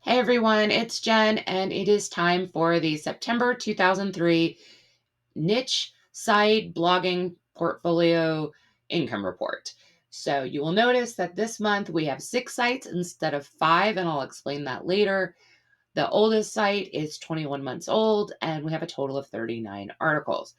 Hey everyone, it's Jen, and it is time for the September 2003 Niche Site Blogging Portfolio Income Report. So you will notice that this month we have 6 sites instead of 5, and I'll explain that later. The oldest site is 21 months old, and we have a total of 39 articles.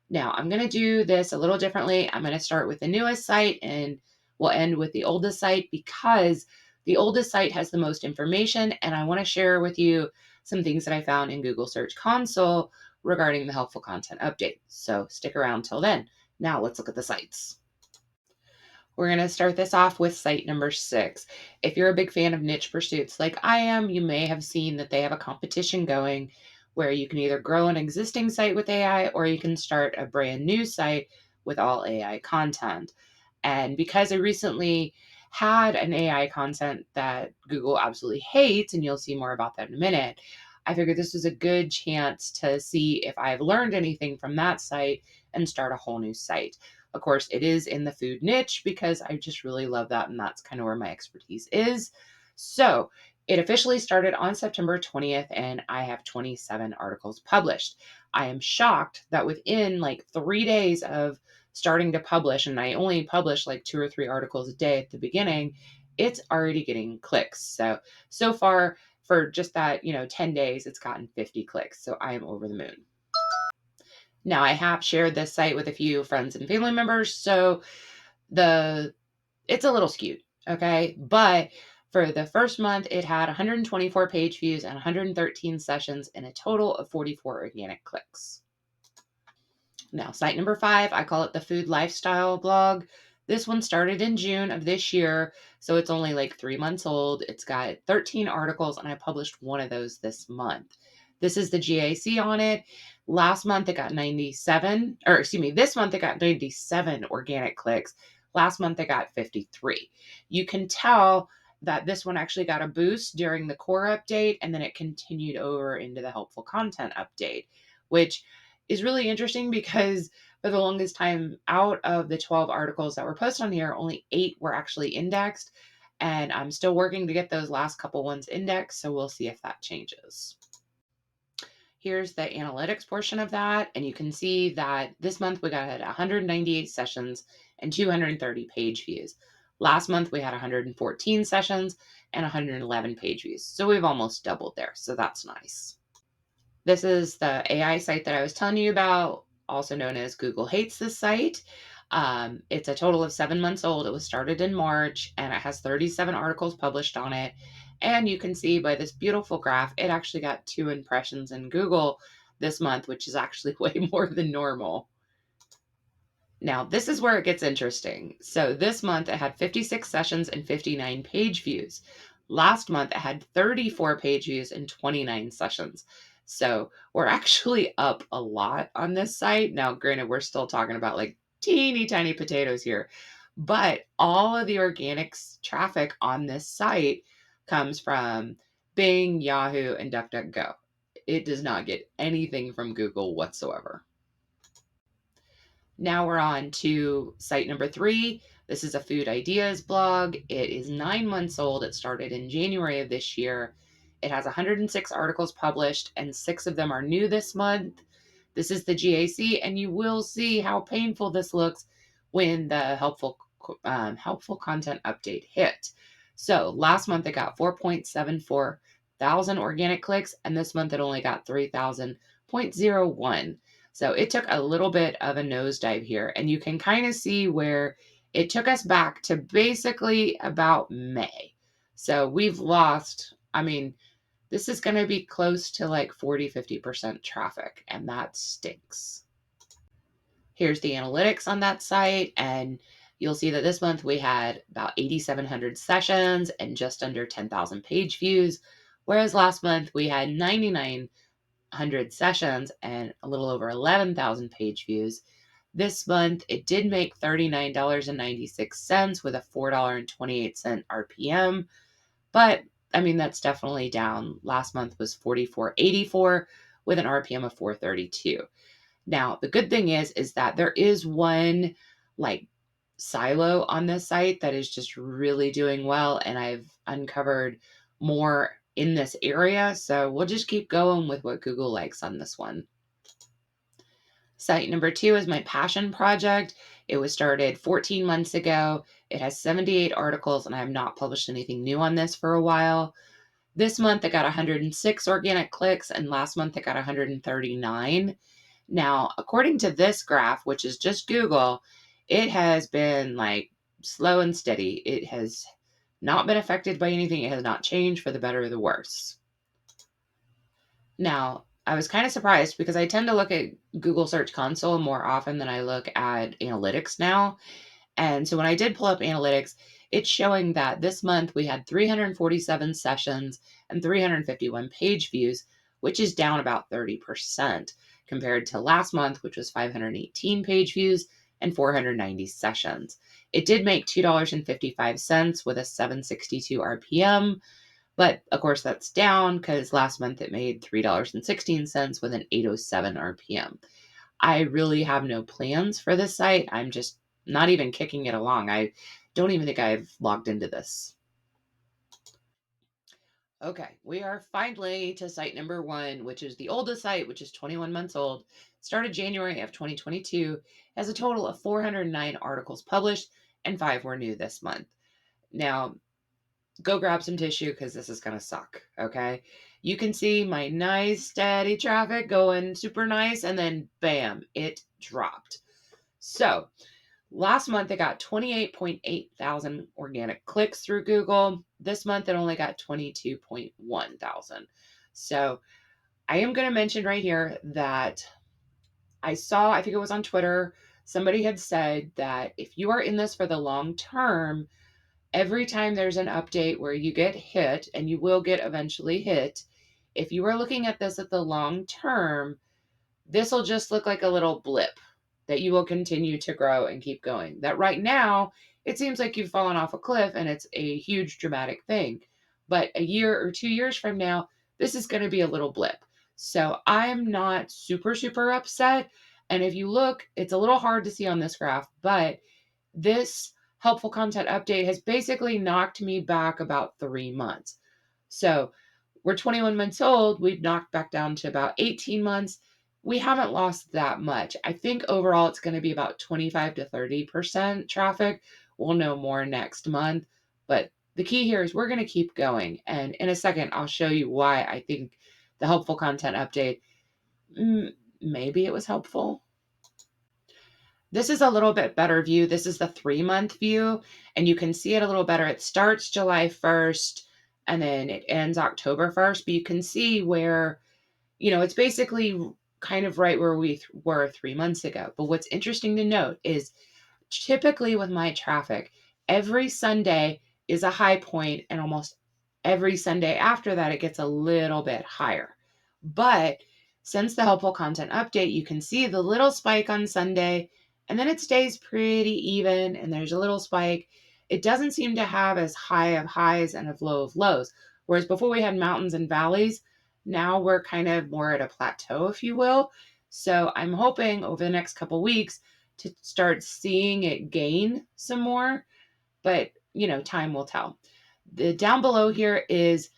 Now, I'm going to do this a little differently. I'm going to start with the newest site and we'll end with the oldest site because the oldest site has the most information. And I want to share with you some things that I found in Google Search Console regarding the helpful content update. So stick around till then. Now, let's look at the sites. We're going to start this off with site number 6. If you're a big fan of niche pursuits like I am, you may have seen that they have a competition going where you can either grow an existing site with AI or you can start a brand new site with all AI content. And because I recently had an AI content that Google absolutely hates, and you'll see more about that in a minute, I figured this was a good chance to see if I've learned anything from that site and start a whole new site. Of course, it is in the food niche because I just really love that, and that's kind of where my expertise is. So it officially started on September 20th, and I have 27 articles published. I am shocked that within like 3 days of starting to publish, and I only publish like 2 or 3 articles a day at the beginning, it's already getting clicks. So far, for just that, 10 days, it's gotten 50 clicks. So I am over the moon. Now, I have shared this site with a few friends and family members, so the it's a little skewed, okay? But for the first month, it had 124 page views and 113 sessions and a total of 44 organic clicks. Now, site number 5, I call it the food lifestyle blog. This one started in June of this year, so it's only like 3 months old. It's got 13 articles, and I published one of those this month. This is the GAC on it. Last month it got 97, or excuse me, this month it got 97 organic clicks. Last month it got 53. You can tell that this one actually got a boost during the core update, and then it continued over into the helpful content update, which is really interesting because for the longest time, out of the 12 articles that were posted on here, only 8 were actually indexed. And I'm still working to get those last couple ones indexed. So we'll see if that changes. Here's the analytics portion of that. And you can see that this month we got 198 sessions and 230 page views. Last month we had 114 sessions and 111 page views. So we've almost doubled there. So that's nice. This is the AI site that I was telling you about, also known as Google Hates This Site. It's a total of 7 months old. It was started in March and it has 37 articles published on it. And you can see by this beautiful graph, it actually got 2 impressions in Google this month, which is actually way more than normal. Now, this is where it gets interesting. So, this month it had 56 sessions and 59 page views. Last month it had 34 page views and 29 sessions. So, we're actually up a lot on this site. Now, granted, we're still talking about like teeny tiny potatoes here, but all of the organics traffic on this site comes from Bing, Yahoo, and DuckDuckGo. It does not get anything from Google whatsoever. Now we're on to site number 3. This is a food ideas blog. It is 9 months old. It started in January of this year. It has 106 articles published, and 6 of them are new this month. This is the GAC, and you will see how painful this looks when the helpful content update hit. So last month it got 4.74 thousand organic clicks, and this month it only got 3,000.01. So it took a little bit of a nosedive here, and you can kind of see where it took us back to basically about May. So we've lost, this is going to be close to like 40-50% traffic, and that stinks. Here's the analytics on that site, and you'll see that this month we had about 8,700 sessions and just under 10,000 page views, whereas last month we had 9,900 sessions and a little over 11,000 page views. This month, it did make $39.96 with a $4.28 RPM, but that's definitely down. Last month was $44.84 with an RPM of 432. Now, the good thing is that there is one like silo on this site that is just really doing well, and I've uncovered more in this area. So we'll just keep going with what Google likes on this one. Site number 2 is my passion project. It was started 14 months ago. It has 78 articles, and I have not published anything new on this for a while. This month, I got 106 organic clicks, and last month, I got 139. Now, according to this graph, which is just Google, it has been like slow and steady. It has not been affected by anything. It has not changed for the better or the worse. Now, I was kind of surprised because I tend to look at Google Search Console more often than I look at analytics now. And so when I did pull up analytics, it's showing that this month we had 347 sessions and 351 page views, which is down about 30% compared to last month, which was 518 page views and 490 sessions. It did make $2.55 with a 762 RPM, but of course that's down because last month it made $3.16 with an 807 RPM. I really have no plans for this site. I'm just not even kicking it along. I don't even think I've logged into this. Okay, we are finally to site number 1, which is the oldest site, which is 21 months old. Started January of 2022, has a total of 409 articles published, and 5 were new this month. Now, go grab some tissue because this is going to suck, okay? You can see my nice steady traffic going super nice, and then bam, it dropped. So last month, it got 28.8 thousand organic clicks through Google. This month, it only got 22.1 thousand. So I am going to mention right here that I saw, I think it was on Twitter, somebody had said that if you are in this for the long term, every time there's an update where you get hit, and you will get eventually hit, if you are looking at this at the long term, this will just look like a little blip that you will continue to grow and keep going. That right now, it seems like you've fallen off a cliff and it's a huge dramatic thing. But a year or 2 years from now, this is going to be a little blip. So I'm not super, super upset. And if you look, it's a little hard to see on this graph, but this helpful content update has basically knocked me back about 3 months. So we're 21 months old. We've knocked back down to about 18 months. We haven't lost that much. I think overall it's going to be about 25 to 30% traffic. We'll know more next month. But the key here is we're going to keep going. And in a second, I'll show you why I think the helpful content update, maybe it was helpful. This is a little bit better view. This is the 3-month view, and you can see it a little better. It starts July 1st and then it ends October 1st, but you can see where, it's basically kind of right where we were 3 months ago. But what's interesting to note is typically with my traffic, every Sunday is a high point, and almost every Sunday after that, it gets a little bit higher. But since the helpful content update, you can see the little spike on Sunday, and then it stays pretty even, and there's a little spike. It doesn't seem to have as high of highs and as low of lows. Whereas before we had mountains and valleys, now we're kind of more at a plateau, if you will. So I'm hoping over the next couple weeks to start seeing it gain some more, but time will tell. The down below here is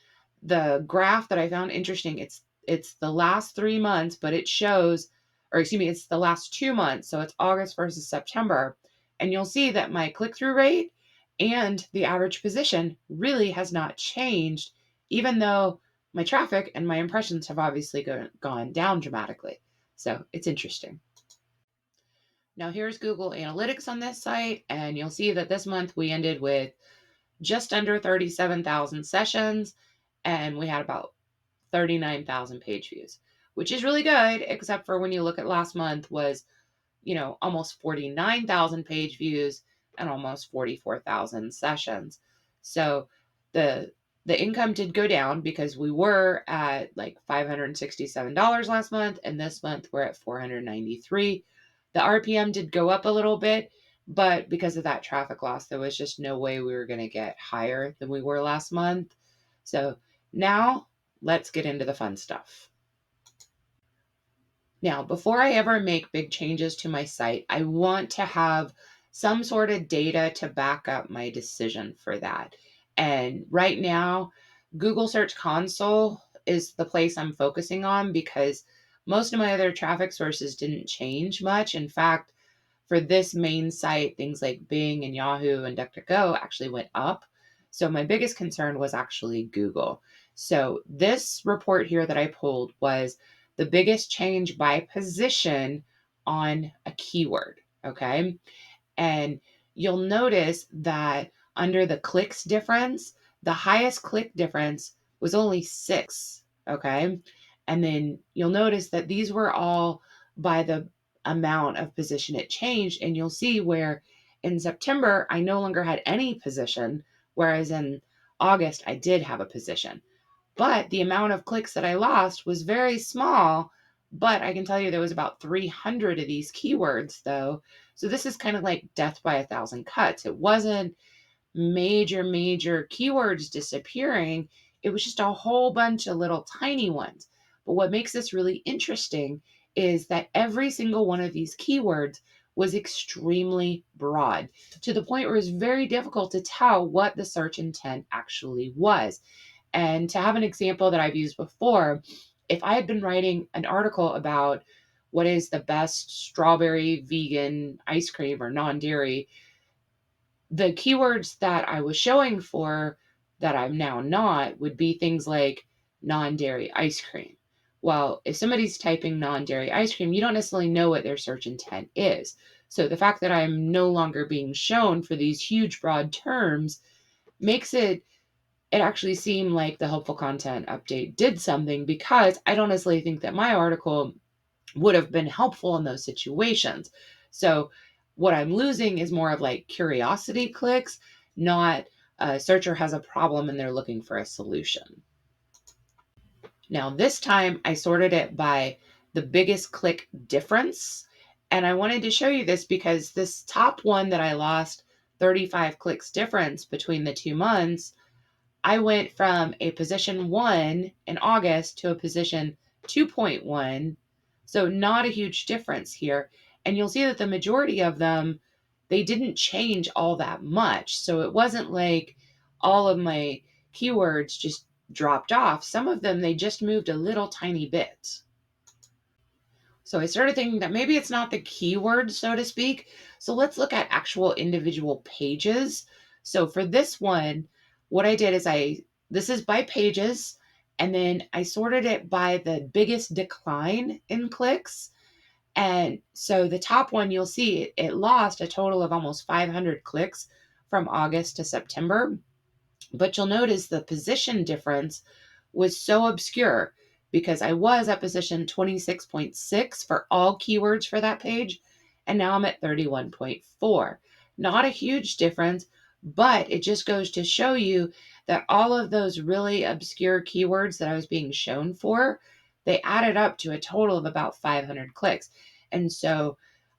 the graph that I found interesting. It's the last 3 months, but it shows, or excuse me, it's the last 2 months. So it's August versus September. And you'll see that my click-through rate and the average position really has not changed, even though my traffic and my impressions have obviously gone down dramatically. So it's interesting. Now here's Google Analytics on this site, and you'll see that this month we ended with just under 37,000 sessions, and we had about 39,000 page views, which is really good, except for when you look at last month was, almost 49,000 page views and almost 44,000 sessions. So the income did go down because we were at like $567 last month, and this month we're at $493. The RPM did go up a little bit, but because of that traffic loss, there was just no way we were going to get higher than we were last month. So now let's get into the fun stuff. Now, before I ever make big changes to my site, I want to have some sort of data to back up my decision for that. And right now, Google Search Console is the place I'm focusing on because most of my other traffic sources didn't change much. In fact, for this main site, things like Bing and Yahoo and DuckDuckGo actually went up. So my biggest concern was actually Google. So this report here that I pulled was the biggest change by position on a keyword. Okay. And you'll notice that under the clicks difference, the highest click difference was only 6. Okay. And then you'll notice that these were all by the amount of position it changed. And you'll see where in September, I no longer had any position, whereas in August, I did have a position. But the amount of clicks that I lost was very small. But I can tell you there was about 300 of these keywords, though. So this is kind of like death by 1,000 cuts. It wasn't major keywords disappearing. It was just a whole bunch of little tiny ones. But what makes this really interesting is that every single one of these keywords was extremely broad to the point where it's very difficult to tell what the search intent actually was. And to have an example that I've used before, if I had been writing an article about what is the best strawberry vegan ice cream or non dairy, the keywords that I was showing for that I'm now not would be things like non dairy ice cream. Well, if somebody's typing non dairy ice cream, you don't necessarily know what their search intent is. So the fact that I'm no longer being shown for these huge, broad terms makes it actually seemed like the helpful content update did something because I don't necessarily think that my article would have been helpful in those situations. So what I'm losing is more of like curiosity clicks, not a searcher has a problem and they're looking for a solution. Now, this time I sorted it by the biggest click difference. And I wanted to show you this because this top one that I lost 35 clicks difference between the 2 months, I went from a position 1 in August to a position 2.1. So not a huge difference here. And you'll see that the majority of them, they didn't change all that much. So it wasn't like all of my keywords just dropped off. Some of them, they just moved a little tiny bit. So I started thinking that maybe it's not the keyword, so to speak. So let's look at actual individual pages. So for this one, what I did is this is by pages, and then I sorted it by the biggest decline in clicks. And so the top one, you'll see it lost a total of almost 500 clicks from August to September. But you'll notice the position difference was so obscure because I was at position 26.6 for all keywords for that page, and now I'm at 31.4. Not a huge difference, but it just goes to show you that all of those really obscure keywords that I was being shown for, they added up to a total of about 500 clicks. And so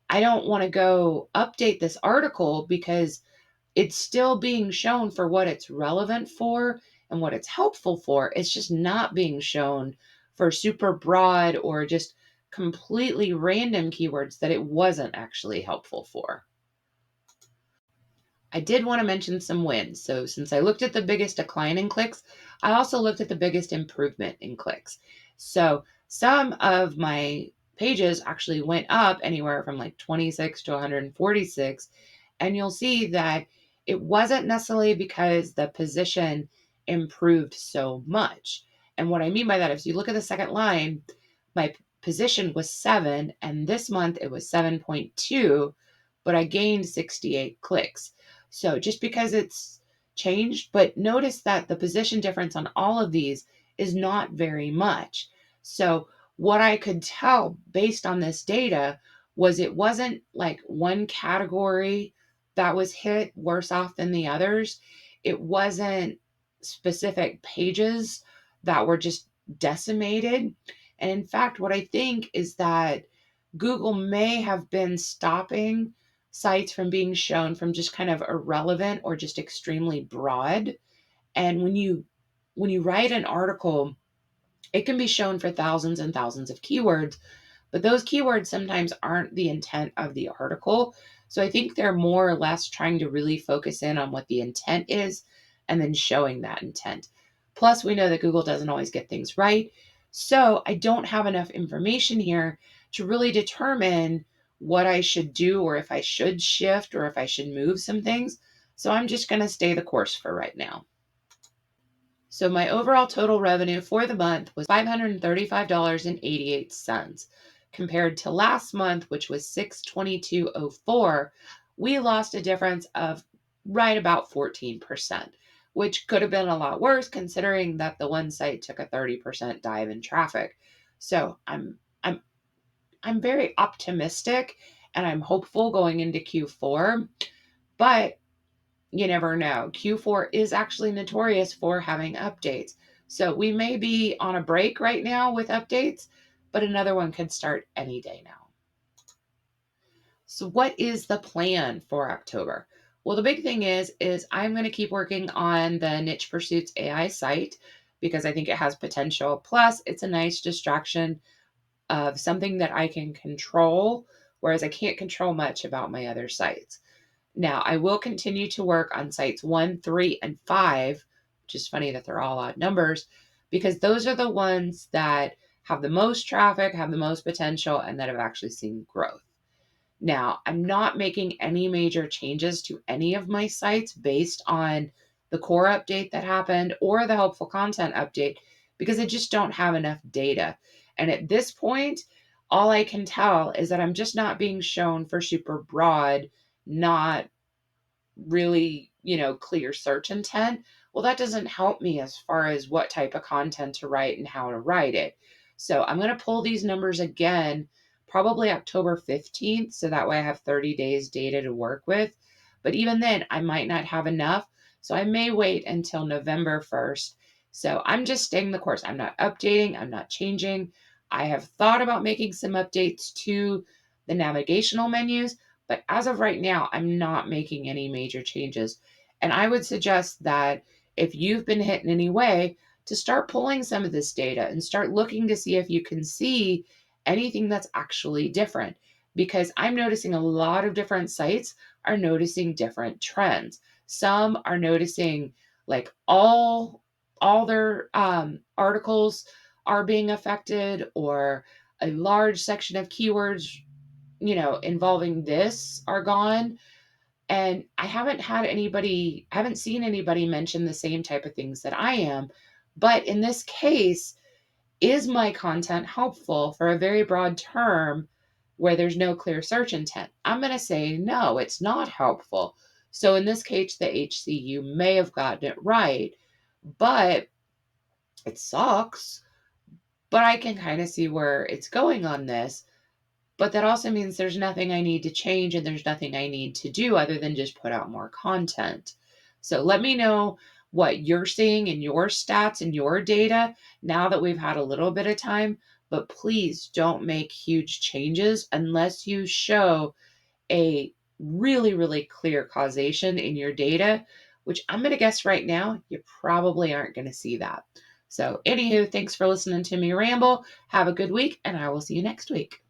I don't want to go update this article because it's still being shown for what it's relevant for and what it's helpful for. It's just not being shown for super broad or just completely random keywords that it wasn't actually helpful for. I did want to mention some wins. So, since I looked at the biggest decline in clicks, I also looked at the biggest improvement in clicks. So, some of my pages actually went up anywhere from like 26 to 146. And you'll see that it wasn't necessarily because the position improved so much. And what I mean by that is you look at the second line, my position was 7, and this month it was 7.2, but I gained 68 clicks. So just because it's changed, but notice that the position difference on all of these is not very much. So what I could tell based on this data was it wasn't like one category that was hit worse off than the others. It wasn't specific pages that were just decimated. And in fact, what I think is that Google may have been stopping sites from being shown from just kind of irrelevant or just extremely broad. And when you write an article, it can be shown for thousands and thousands of keywords, but those keywords sometimes aren't the intent of the article. So I think they're more or less trying to really focus in on what the intent is and then showing that intent. Plus, we know that Google doesn't always get things right. So I don't have enough information here to really determine what I should do or if I should shift or if I should move some things. So I'm just going to stay the course for right now. So my overall total revenue for the month was $535.88. Compared to last month, which was $622.04, we lost a difference of right about 14%, which could have been a lot worse considering that the one site took a 30% dive in traffic. So I'm very optimistic and I'm hopeful going into Q4, but you never know. Q4 is actually notorious for having updates. So we may be on a break right now with updates, but another one could start any day now. So what is the plan for October? Well, the big thing is I'm going to keep working on the Niche Pursuits AI site because I think it has potential. Plus, it's a nice distraction of something that I can control, whereas I can't control much about my other sites. Now, I will continue to work on sites 1, 3, and 5, which is funny that they're all odd numbers, because those are the ones that have the most traffic, have the most potential, and that have actually seen growth. Now, I'm not making any major changes to any of my sites based on the core update that happened or the helpful content update because I just don't have enough data. And at this point, all I can tell is that I'm just not being shown for super broad, not really, clear search intent. Well, that doesn't help me as far as what type of content to write and how to write it. So I'm going to pull these numbers again, probably October 15th. So that way I have 30 days data to work with. But even then, I might not have enough. So I may wait until November 1st. So I'm just staying the course. I'm not updating, I'm not changing. I have thought about making some updates to the navigational menus, but as of right now, I'm not making any major changes. And I would suggest that if you've been hit in any way, to start pulling some of this data and start looking to see if you can see anything that's actually different. Because I'm noticing a lot of different sites are noticing different trends. Some are noticing like all their articles are being affected, or a large section of keywords involving this are gone. And I haven't seen anybody mention the same type of things that I am. But in this case, is my content helpful for a very broad term where there's no clear search intent? I'm going to say no, it's not helpful. So in this case, the HCU may have gotten it right, but it sucks. But I can kind of see where it's going on this. But that also means there's nothing I need to change and there's nothing I need to do other than just put out more content. So let me know what you're seeing in your stats and your data now that we've had a little bit of time. But please don't make huge changes unless you show a really, really clear causation in your data, which I'm going to guess right now, you probably aren't going to see that. So, anywho, thanks for listening to me ramble. Have a good week, and I will see you next week.